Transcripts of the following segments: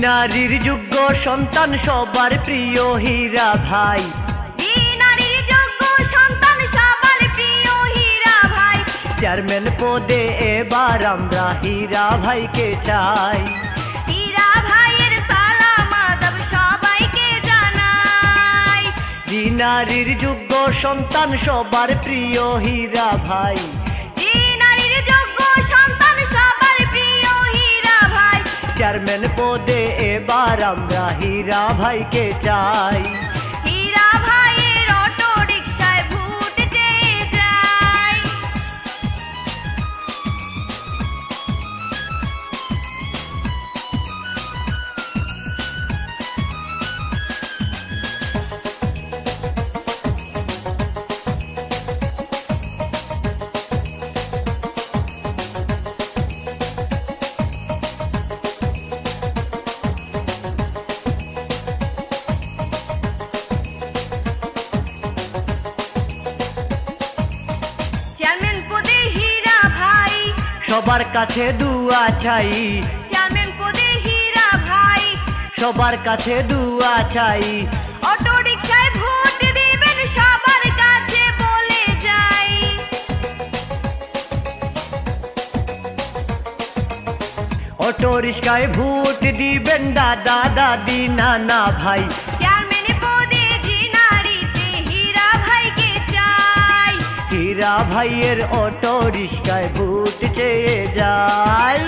নারীর যোগ্য সন্তান সবার প্রিয় হীরা ভাই। নারীর যোগ্য সন্তান সবার প্রিয় হীরা ভাই। চেয়ারম্যান পদে এবার আমরা হীরা ভাইকে চাই। হীরা ভাইয়ের সালাম আদাব সবাইকে জানাই। নারীর যোগ্য সন্তান সবার প্রিয় হীরা ভাই। নারীর যোগ্য সন্তান সবার প্রিয় হীরা ভাই। চেয়ারম্যান পদে এবার আমরা হীরা ভাইকে চাই। হীরা ভাইয়ের অটো রিকশায় ভোট চেয়ে যাই। চেয়ারম্যান পদে হীরা ভাই। সবার কাছে দুয়া চাই। চেয়ারম্যান পদে হীরা ভাই। সবার কাছে দুয়া চাই। অটো রিকশায় ভোট দিবেন সবার কাছে বলে যাই। অটো রিক্সায় ভোট দিবেন দাদা দাদি নানা ভাই। চেয়ারম্যান পদে নারীতে হীরা ভাইকে চাই। হীরা ভাইয়ের অটো রিক্সায় ভোট চেয়ে যাই।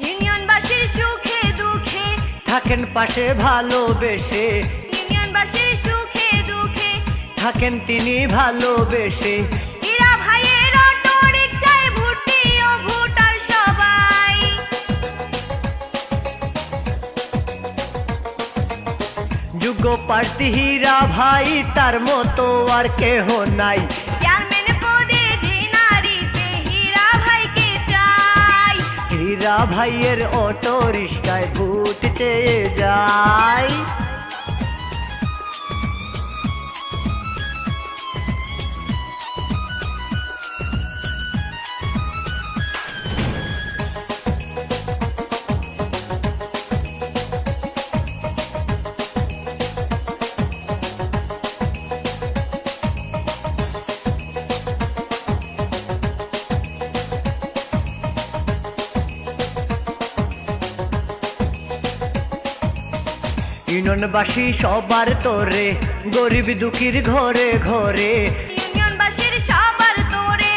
ইউনিয়নবাসীর সুখে দুঃখে থাকেন পাশে ভালোবেসে। ইউনিয়নবাসীর সুখে দুঃখে থাকেন তিনি ভালোবেসে। হীরা ভাইয়ের অটো রিকশায় ভোটি ও ভোটার সবাই। যোগ্য প্রার্থী হীরা ভাই, তার মতো আর কেহ নাই। চেয়ারম্যান পদে নারীতে হীরা ভাইকে চাই। হীরা ভাইয়ের অটো রিক্সায় ভোট চেয়ে যাই। ইউনিয়নবাসী সবার তোরে, গরিব দুঃখীর ঘরে ঘরে। ইউনিয়নবাসীর সবার তোরে,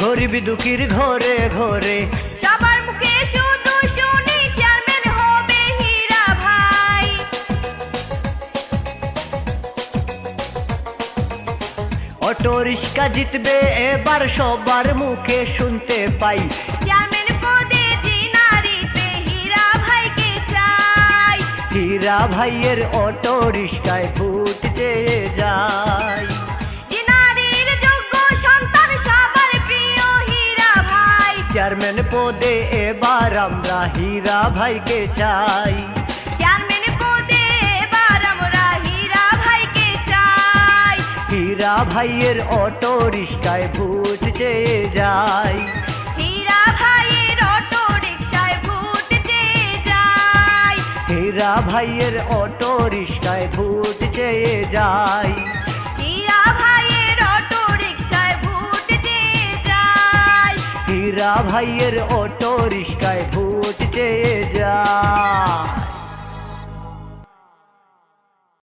গরিব দুঃখীর ঘরে ঘরে। সবার মুখে শুধু শুনি চেয়ারম্যান হবে হীরা ভাই। অটো রিক্সা জিতবে এবার সবার মুখে শুনতে পাই। চেয়ারম্যান পদে নারীতে হীরা ভাইকে চাই। হীরা ভাইয়ের অটো রিক্সায় ভোট চেয়ে যাই। নারীর যোগ্য সন্তান সবার প্রিয় হীরা ভাই। চেয়ারম্যান পদে এবার আমরা হীরা ভাইকে চাই। চেয়ারম্যান পদে এবার আমরা হীরা ভাইকে চাই। হীরা ভাইয়ের অটো রিক্সায় ভোট চেয়ে যাই। হীরা ভাইয়ের অটো রিকশায় ভোট চেয়ে যাই। হীরা ভাইয়ের অটো রিক্সায় ভোট চেয়ে যাই। হীরা ভাইয়ের অটো রিকশায় ভোট চেয়ে যাই। হীরা ভাইয়ের অটো রিক্সায় ভোট চেয়ে যাই।